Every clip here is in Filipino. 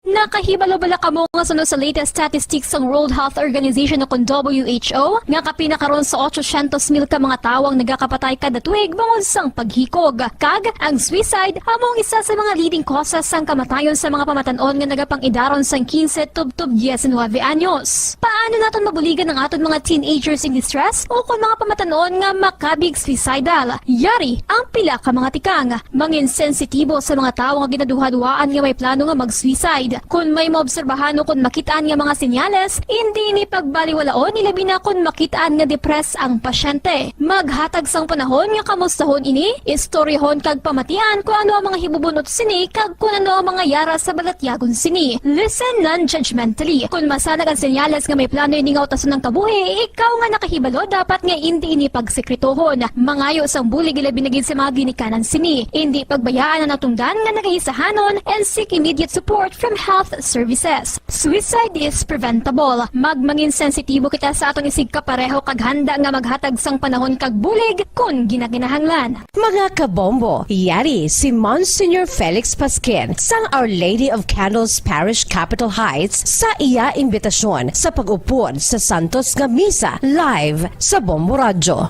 Nakahibalo-bala kamo nga sunod sa latest statistics ng World Health Organization o WHO nga kapinakaron sa 800,000 ka mga tawang nagakapatay kada tuig bangod sang paghikog. Kag ang suicide among isa sa mga leading causes sang kamatayon sa mga pamatanon nga nagapang-idaron sang 15 tubtob 19 anyos. Paano naton mabuligan ang aton mga teenagers in distress o kung mga pamatanon nga makabig suicidal? Yari ang pila ka mga tikang mangin sensitibo sa mga tawo nga ginaduha-duhaan nga may plano nga mag-suicide. Kung may maobserbahan o kung makitaan nga mga senyales, hindi ni pagbaliwalaon ilabi na kung makitaan nga depress ang pasyente. Maghatag sang panahon nga kamustahon ini, istoryahon kag pamatian kung ano ang mga hibubunot sini kag kung ano ang mga yara sa balatyagon sini. Listen non-judgmentally. Kung masanag ang senyales nga may plano ini nga utason ng kabuhi, ikaw nga nakahibalo dapat nga hindi ini pagsekretohon. Mangayo sang bulig ilabi na gid sa mga ginikanan sini. Hindi pagbayaan ang natungdan nga nagahisahanon and seek immediate support from health services. Suicide is preventable. Magmangin sensitibo kita sa atong isig kapareho kag handa nga maghatag sang panahon kag bulig kung ginaginahanglan. Mga kabombo, yari si Monsignor Felix Pasquin sang Our Lady of Candles Parish Capitol Heights sa iya imbitasyon sa pag-upod sa Santos nga Misa live sa Bombo Radio.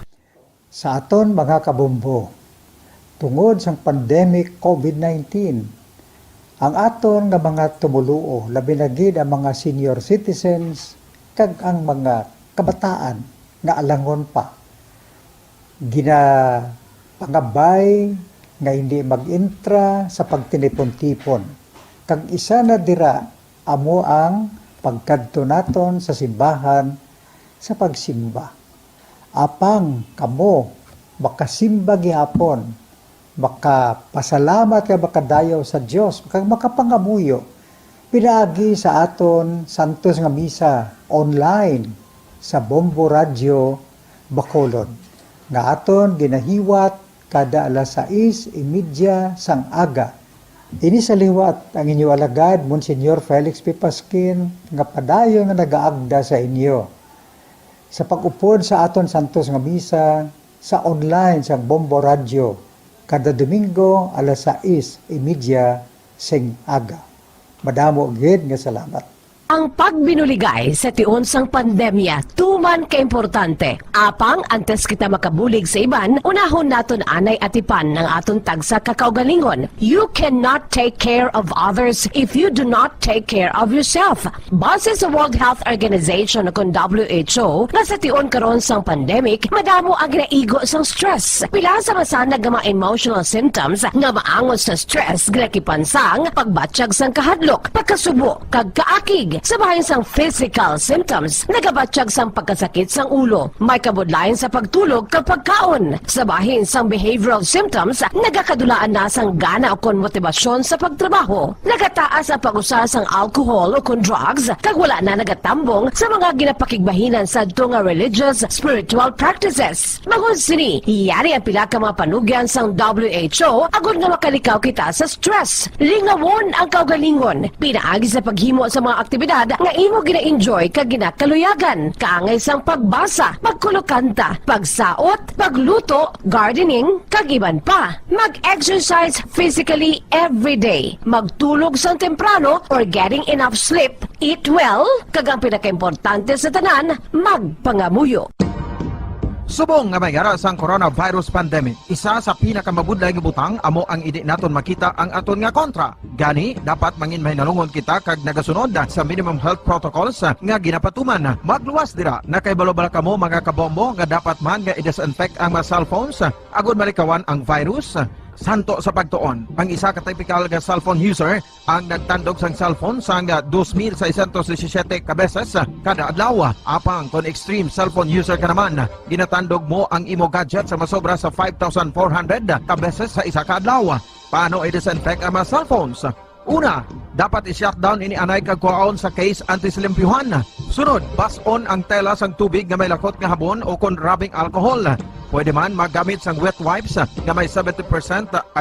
Sa aton mga kabombo, tungod sang pandemic COVID-19, ang aton nga mga tumuluo, labi na gid ang mga senior citizens kag ang mga kabataan nga alangon pa. Pangabay nga hindi mag-intra sa pagtinipon-tipon. Kag isa na dira amo ang pagkadto naton sa simbahan sa pagsimba. Apang kamo makasimba gihapon, makapasalamat ka makadayaw sa Dios, makapangamuyo pinaagi sa aton Santos nga Misa online sa Bombo Radio Bacolod nga aton ginahiwat kada alas 6:30 sang aga. Ini sa liwat ang inyo alagad Monsignor Felix P. Pasquin nga padayon nga nagaagda sa inyo sa pag-upod sa aton Santos nga Misa sa online sa Bombo Radio kada Domingo alas 6:30 sing aga. Madamo gid nga salamat. Ang pagbinuligay sa tiun sang pandemya tuman kaimportante. Apang antes kita makabulig sa iban, unahon naton anay atipan ng aton tagsa kakaugalingon. You cannot take care of others if you do not take care of yourself. Base sa World Health Organization o WHO, na sa tiun karon sang pandemic, madamo ang ginaigo sang stress. Pila sa masanag nga mga emotional symptoms nga maangos sa stress, ginakipansang pagbatsyag sang kahadlok, pagkasubo, kag kaakig. Sa bahin sang physical symptoms, nagabatsyag sang pagkasakit sang ulo, may kabudlayan sa pagtulog kapag kaon. Sa bahin sang behavioral symptoms, nagakadulaan na sang gana o kon motibasyon sa pagtrabaho. Nagataas ang pag-usa sang alcohol o kon drugs, kag wala na nagatambong sa mga ginapakigbahinan sa nga religious, spiritual practices. Magod sini, yari ang pila ka mga panugyan sang WHO agud nga makalikaw kita sa stress. Lingawon ang kaugalingon, pinaagi sa paghimo sa mga aktibidad nga imo gina-enjoy kag ginakaluyagan, kaangay sang pagbasa, pagkulokanta, pagsaot, pagluto, gardening, kag iban pa. Mag-exercise physically every day, magtulog sang temprano or getting enough sleep, eat well, kag ang pinakaimportante sa tanan, magpangamuyo. Subong nga may gara sang coronavirus pandemic, isa sa pinakamabudlay nga butang amo ang idi naton makita ang aton nga kontra. Gani, dapat mangin mahinalungon kita kag nagasunod sa minimum health protocols nga ginapatuman. Magluwas dira na kay balo-balo kamo mga kabombo nga dapat man nga i-disinfect ang mga cellphones agud malikawan ang virus. Santo sa pagtuon, ang isa ka typical nga cellphone user ang nagtandog sang cellphone sang 2,617 ka beses kada adlaw. Apang kon extreme cellphone user ka naman, ginatandog mo ang imo gadget sa masobra sa 5,400 ka beses sa isa ka adlaw. Paano i-disinfect ang mga cellphones? Una, dapat i-shutdown ini anay kag kuhaon sa case anti-silimpyuhan. Sunod, bas-on ang tela sang tubig nga may lakot nga habon o kon rubbing alcohol. Pwede man magamit sang wet wipes nga may 70%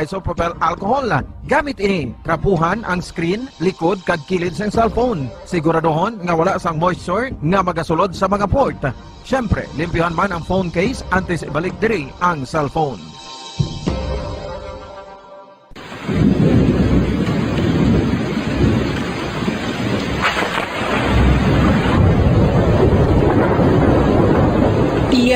isopropyl alcohol. Gamit ini, krapuhan ang screen, likod kag kilid sang cellphone. Siguraduhon nga wala sang moisture nga magasulod sa mga port. Syempre, limpyuhan man ang phone case antes ibalik diri ang cellphone.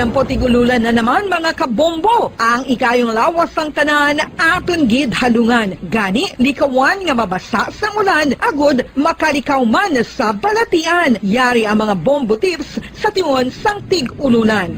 Tiempo tigululan na naman mga kabombo. Ang ikayong lawas ng tanan aton gid halungan. Gani likawan nga mabasa sa ulan agud makalikaw man sa balatian. Yari ang mga bombo tips sa tiyon sang tig-ululan.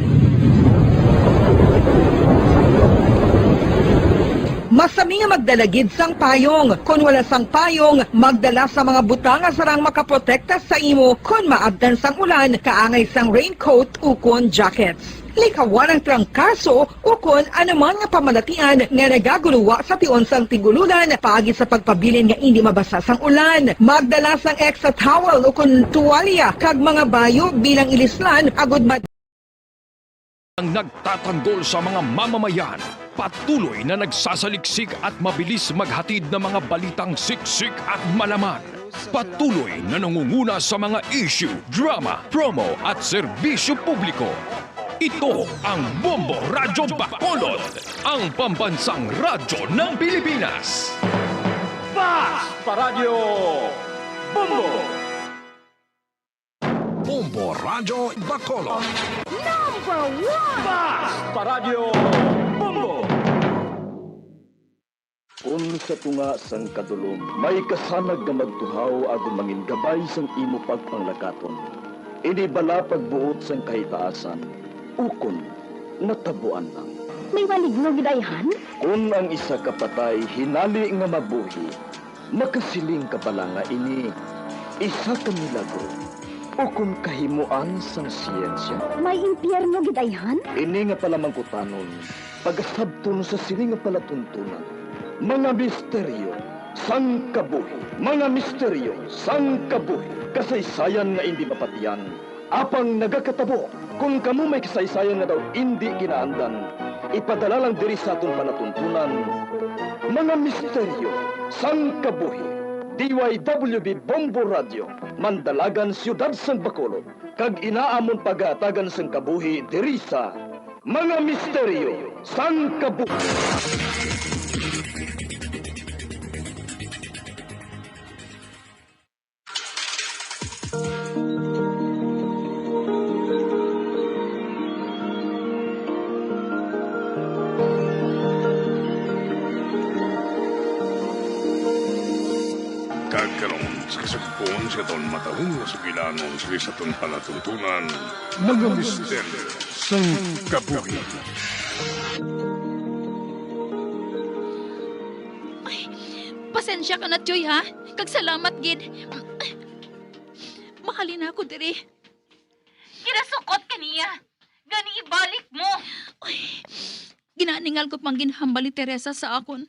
Masami nga magdalagid sang payong. Kung wala sang payong, magdala sa mga butang nga sarang makaprotekta sa imo kung maabdan sang ulan, kaangay sang raincoat ukon jackets. Likawan ang trangkaso ukon anuman nga pamalatian nga nagaguluwa sa tion sang tigululan paagi sa pagpabilin nga hindi mabasa sang ulan. Magdala sang extra towel ukon tuwalya kag mga bayo bilang ilislan agud Ang nagtatanggol sa mga mamamayan, patuloy na nagsasaliksik at mabilis maghatid ng mga balitang siksik at malaman. Patuloy na nangunguna sa mga issue, drama, promo at serbisyo publiko. Ito ang Bombo Radyo Bacolod, ang pambansang radyo ng Pilipinas. Paradyo Bombo! Bombo Radyo Bacolod. Paradyo Bombo! Kung sa tunga sang kadulom, may kasanag nga magtuhaw agon mangin gabay sang imo pagpanglakaton. Ini bala pagbuot sang kahitaasan, ukon natabuan lang. May maligno gidayhan? Kung ang isa kapatay hinali nga mabuhi, makasiling ka pala nga ini isa ka milagro. Ukon kahimuan sang siyensya. May impyerno gidayhan? Ini nga pala mangkutanon, pagasabton sa sini nga palatuntunan. Mga misteryo, sang kabuhi. Mga misteryo, sang kabuhi. Kasaysayan nga hindi mapatiyan. Apang nagakatabo, kung kamo may kasaysayan nga daw hindi ginaandan, ipadala lang diri sa atong palatuntunan. Mga misteryo, sang kabuhi. DYWB Bombo Radio, Mandalagan, Siyudad San Bacolod. Kag inaamon pagatagan sang kabuhi diri sa Mga Misteryo sang Kabuhi. Kagkaroon sa kasagpon sa taon matahong sa pilanon sa taon palatuntunan, mga misteryo sang kabuhi. Pasensya ka na, Joy, ha? Kag salamat, gid. Mahalin ako, diri. Kinasukot ka niya. Gani ibalik mo. Ginaningal ko pang ginhambal ni Teresa sa akon.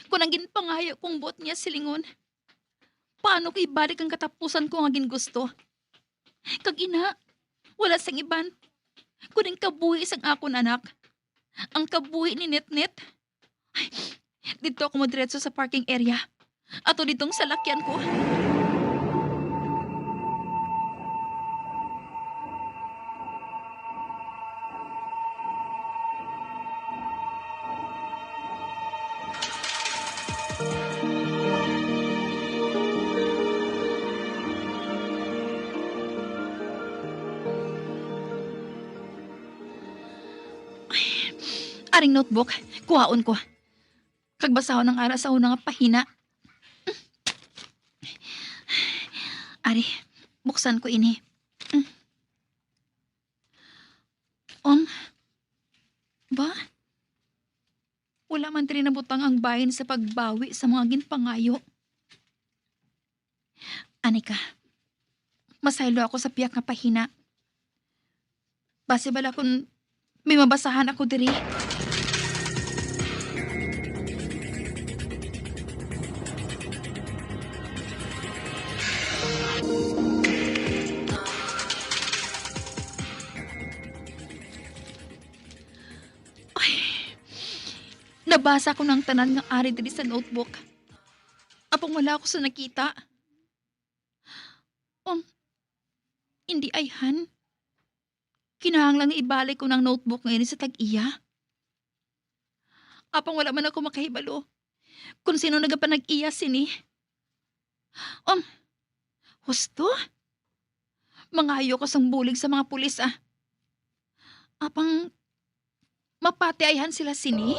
Kung ang ginpangayo kong buot niya silingon, paano ko ibalik ang katapusan ko ang gusto? Kag ina, wala sang iban. Kuning kabuhi isang akon anak. Ang kabuhi ni Netnet. Ay, dito ako mo diretso sa parking area. Ato ditong salakyan ko. Aring notebook, kuhaon ko. Kagbasahon ng ara sa unang pahina. Ari, buksan ko ini. Ba? Wala man tiri nabutang ang bahin sa pagbawi sa mga ginpangayo. Anika, masaylo ako sa piyak nga pahina. Base bala kung may mabasahan ako diri. Nabasa ko ng tanan nga ari diri sa notebook. Apong wala ako sa nakita. Hindi ayhan. Kinahanglang ibalik ko ng notebook ngayon sa tag-iya. Apong wala man ako makahibalo kung sino nagapanag-iya sini. Husto? Mangayo ko sang bulig sa mga pulis Apang mapatiayhan sila sini?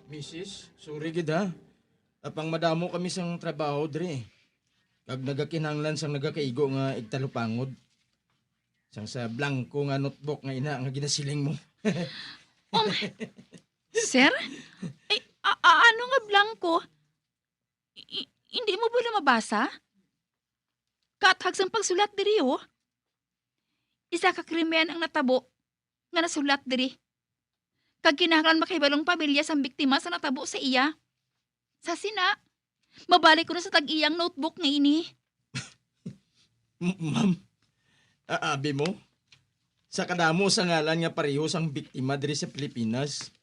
Mrs., sorry gid ha. Apang madamo kami sang trabaho dre. Kag nagakinahanglan sang nagakaigo nga igtalupangod. Sang sa blanco nga notebook nga ina nga ginasiling mo. Sir? Ay, ano nga blanco? Hindi mo ba mabasa? Kathag sang pagsulat diri oh. Isa ka krimen ang natabo nga nasulat diri. Kag kinahanglan makahibalong pamilya sa biktima sa natabo sa iya. Sa sina, mabalik ko na sa tag-iyang notebook nga ini. Ma'am, aabi mo? Sa kadamo sa ngalan nga pareho sang biktima diri sa Pilipinas.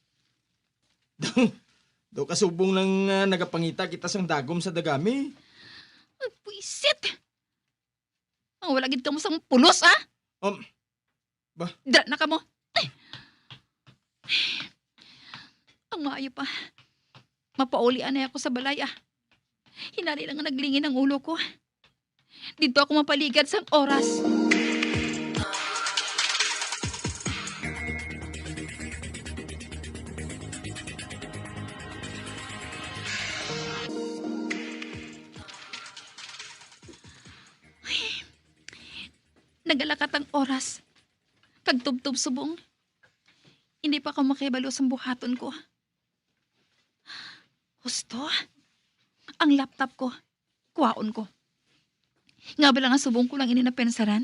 Daw kasubong lang nagapangita kita sang dagom sa dagami. Ay, puisit! Ang wala gid ka mo sang pulos, ah? Ba? Dra na ka mo. Ay. Ang maayo pa. Mapaulian na ako sa balay, ah. Hinali lang nga naglingin ang ulo ko. Dito ako mapaligad sang oras. Nagalakat ang oras. Kagtubtub subong. Hindi pa ako makibalo sa buhaton ko. Husto? Ang laptop ko. Kuwaon ko. Nga ba lang ang subong ko lang ini napensaran?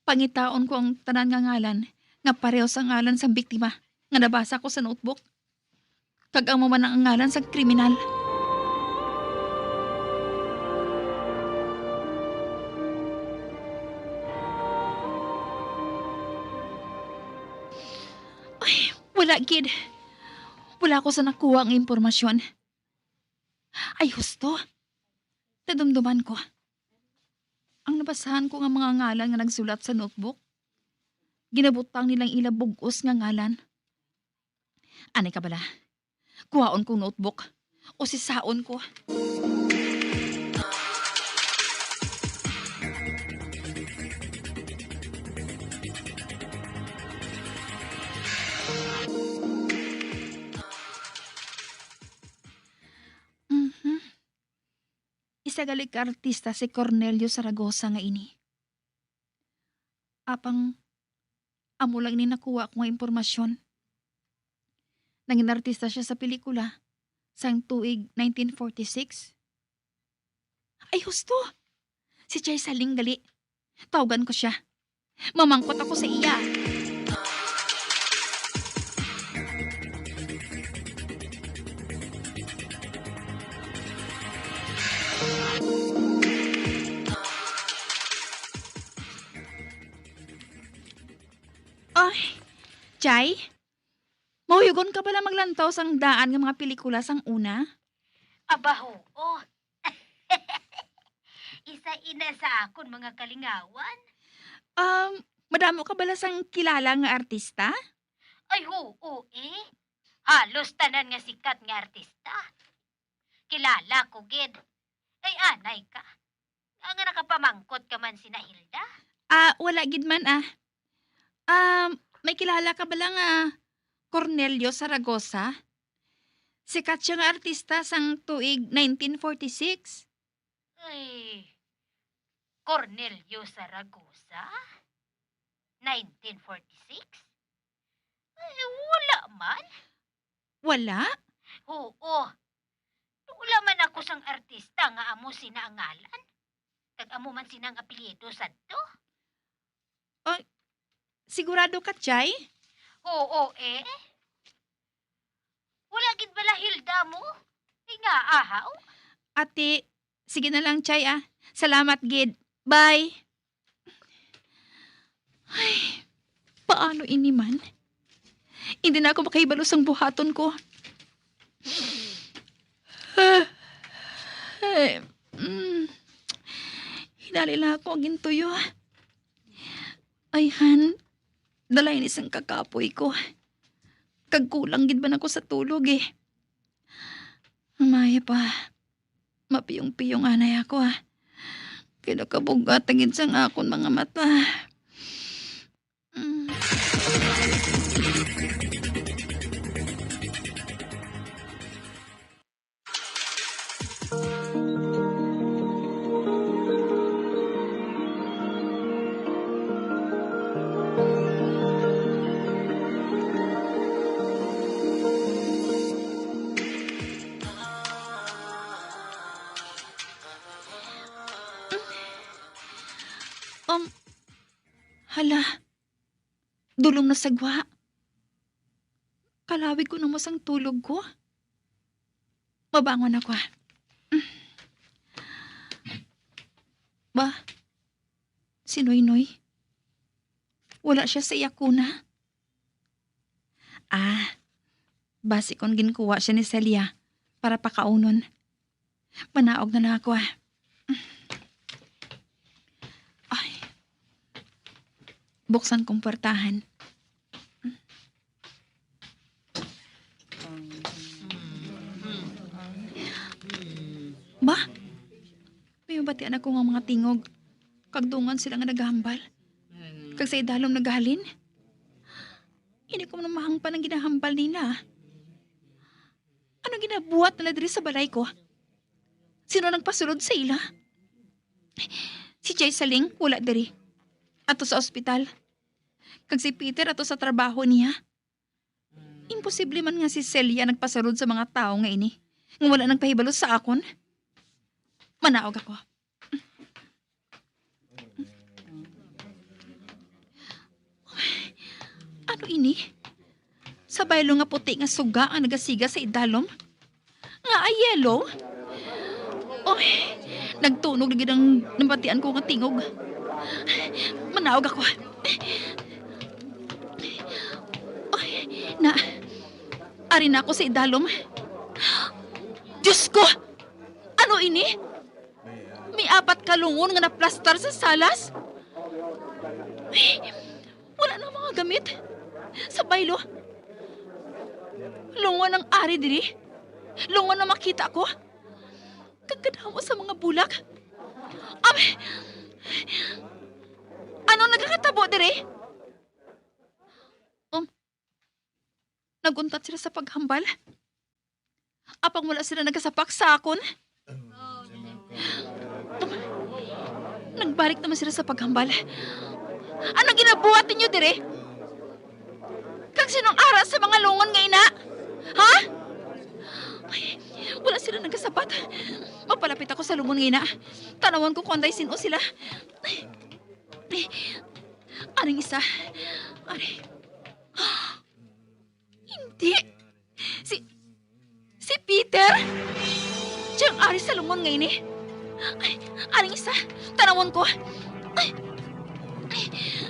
Pangitaon ko ang tanan nga ngalan nga pareho sa ngalan sa biktima nga nabasa ko sa notebook. Kag ang mamanang ang ngalan sa kriminal. Wala, kid. Wala ko sa nakuha ang impormasyon. Ay, husto. Tadumduman ko. Ang nabasahan ko nga mga ngalan nga nagsulat sa notebook, ginabutang nilang ilabugos nga ngalan. Anay ka bala? Kuhaon kong notebook o sisaon ko. Isa gali ka artista si Cornelio Zaragoza nga ini. Apang amo lang ini nakuha ko nga impormasyon. Nangin artista siya sa pelikula sang tuig 1946. Ay, husto! Si Chay Saling gali. Tawagan ko siya. Mamangkot ako sa iya. Ay, Chay? Mahuyugon ka pala maglantaw sang daan ng mga pelikula sang una? Abaho, oh. Isa ina sa akon mga kalingawan. Madamo ka bala sang kilala nga artista? Ay, oo eh. Halos tanan nga sikat nga artista. Kilala ko, gid. Ay, anay ka. Nga nakapamangkot ka man sina Hilda. Wala gid man may kilala ka bala nga Cornelio Zaragoza? Sikat siya nga artista sang tuig 1946. Ay, Cornelio Zaragoza? 1946? Ay, wala man. Wala? Oo. Wala man ako sang artista nga amo sinangalan. Kag amo man sinang apelyido sadto. Sigurado ka, Chay? Oo eh. Wala gid bala Hilda mo? Ay nga ahaw. Ate, sige na lang, Chay Salamat, gid. Bye. Ay, paano ini man? Hindi na ako makahibalo sang buhaton ko. Hinali lang ako ang gintuyo. Ay, Han, dalay ni isang kakapoy ko. Kagkulang gid man ako sa tulog eh. Maya pa, mapiyong-piyong anay ako Kinakabugat agid sang akon mga mata. Hala, dulong na sagwa. Kalawig ko na masang tulog ko. Mabangon ako. Ba, si Noy-Noy? Wala siya sa iyakuna? Basi kon ginkuha siya ni Celia para pakaunon. Manaog na ako. Buksan kong portahan. Ba? May mabatian ako ng mga tingog. Kagdungan sila nga naghahambal. Kag sa idalom naghalin. Hindi ko namahang pa ng ginahambal nila. Ano ginabuhat nila diri sa balay ko? Sino nagpasulod sa ila? Si Jay Saling, wala diri. Ato sa ospital. Kag si Peter ato sa trabaho niya. Imposible man nga si Celia nagpasarod sa mga tao nga ini. Nga wala nagpahibalo sa akon. Manaog ako. Ano ini? Sa baylo nga puti nga suga ang nagasiga sa idalom? Nga ay yellow? Nagtunog na ginang nabatian ko nga tingog. Manaog ako. Ari na ako sa idalom. Diyos ko! Ano ini? May 4 kalungon nga naplastar sa salas? Wala na mga gamit. Sa baylo. Lungon ang ari diri. Lungon na makita ko. Kagkadamo sa mga bulak. Ano nagkakatabo diri? Naguntat sila sa paghambal. Apang wala sila nagasapak sa akon. Nagbalik naman sila sa paghambal. Anong ginabuhat ninyo dire? Kag sinong ara sa mga lungon nga ina? Ha? Wala sila nagasapat. Magpalapit ako sa lungon nga ina. Tanawan ko kung anday sino sila. Aring isa. Hindi. Si Peter? Siyang ari sa lungon ngayon eh. Aring isa. Tanawan ko.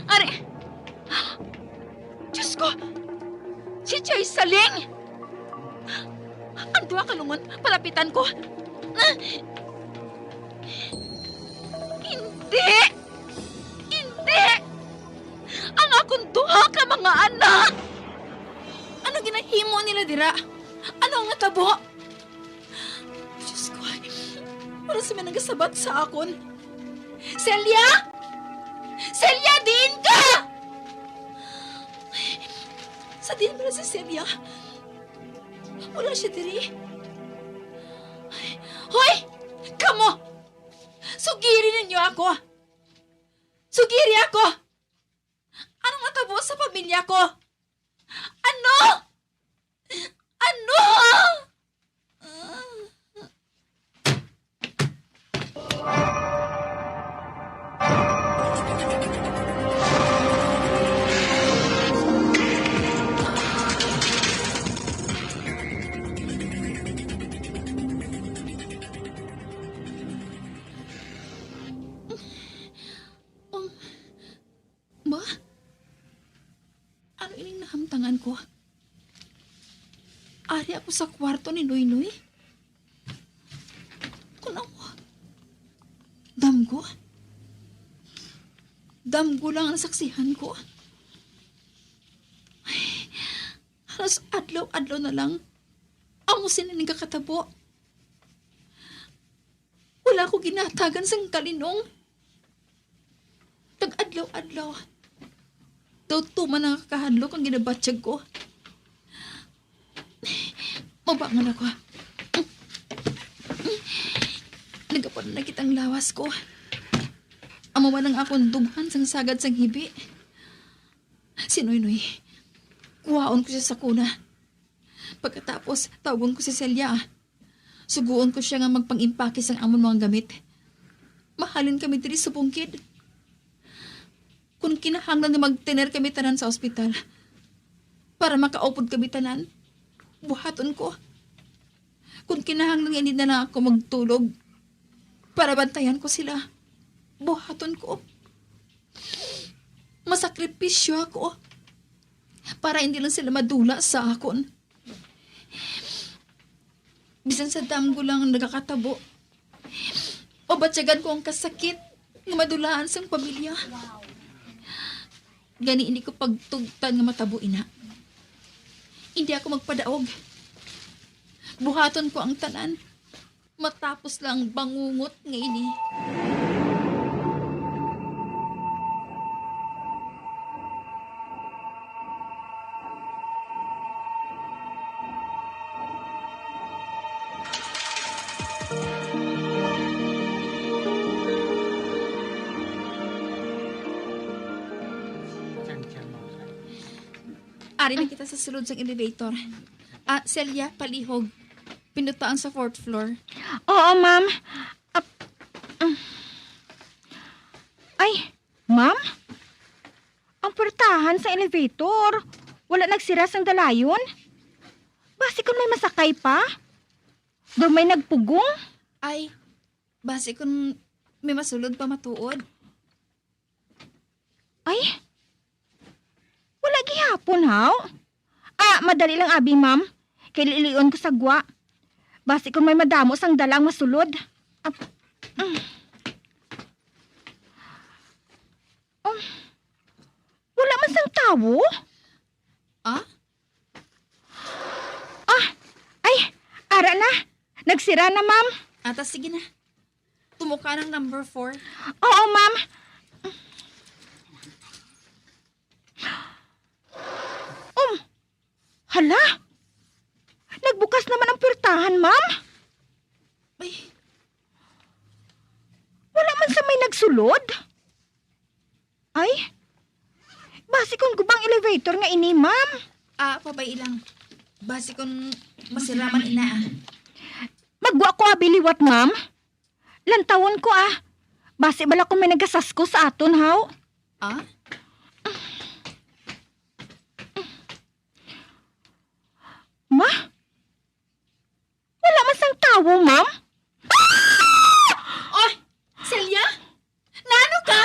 Ari. Diyos ko. Si Jay Saling. Ang duwa ka lungon. Palapitan ko. Hindi. Hindi. Ang akong duha ka mga anak. Ano ginahimo nila dira? Ano nga tabo? Diyos ko, wala sa may nagasabat sa akon. Celia! Celia, din ka! Sa din ba si Celia? Wala siya diri. Hoy! Kamo! Sugiri ninyo ako! Sugiri ako! Ano nga tabo sa pamilya ko? Ano? Ano? Ba? Ano ining nahamtangan ko? Ari ako sa kwarto ni Noy-Noy? Kung ako, damgo? Damgo lang ang nasaksihan ko. Ay, halos adlaw-adlaw na lang amo sinining kakatabo. Wala ko ginatagan sang kalinong. Tag-adlaw-adlaw. Daw tuman ang kakahadlok ang ginabatsyag ko. Mabangan ako. Nagapon na kitang lawas ko. Amawa ng akong dughan sang sagad sang hibi. Si Noy-Noy, kuhaon ko siya sa kuna. Pagkatapos, tawagon ko si Celia. Suguon ko siya nga magpang-impake sang amon mga gamit. Mahalin kami diri sa bungkid. Kung kinahanglan nga magtener kami tanan sa ospital, para makaupod kami tanan, buhaton ko. Kung kinahanglan nga hindi na ako magtulog, para bantayan ko sila, buhaton ko. Masakripisyo ako, para hindi lang sila madula sa akon. Bisan sa damgo lang nagkakatabo, o batyagan ko ang kasakit nga madulaan sang pamilya. Gani hindi ko pagtugtan nga matabo, ina. Hindi ako magpadaog. Buhaton ko ang tanan. Matapos lang bangungot nga ini. Ari na kita sa sulod sa elevator. Celia, palihog. Pinutaan sa 4th floor. Oo, ma'am. Ay, ma'am? Ang portahan sa elevator. Wala nagsira sang dalayon. Basi kung may masakay pa. Doon may nagpugong. Ay, base kung may masulod pa matuod. Ay, wala gihapon, haw? Madali lang, abi, ma'am. Kay lilion ko sa gwa. Basi kung may madamo sang dalang masulod. Wala man sang tawo? Ay, ara na. Nagsira na, ma'am. Ata, sige na. Tumuka ng number 4. Oo, ma'am. Hala! Nagbukas naman ang pirtahan, ma'am. Ay, wala man sa may nagsulod. Ay, basi kung gubang elevator nga ini, ma'am. Pabay ilang. Base kung masiraman ina. Magwa ko abiliwat, ma'am. Lantawon ko, Basi bala kung may nagasasko sa aton, haw. Ma? Wala man sang tawo, ma'am? Oy! Celia? Nano ka?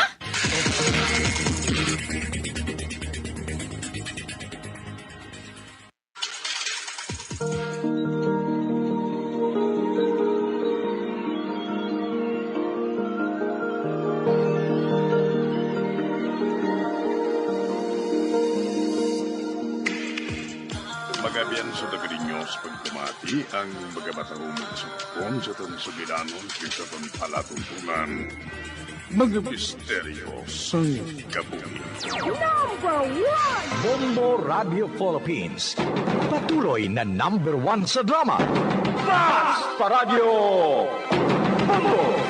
Magabian sa dagrinyo sa pagtumati ang magabatahong sukon sa itong sugilanon sa itong palatuntunan. Mga misteryo sa kabuhi. Bombo Radio Philippines. Patuloy na #1 sa drama. Mas Paradyo! Bombo!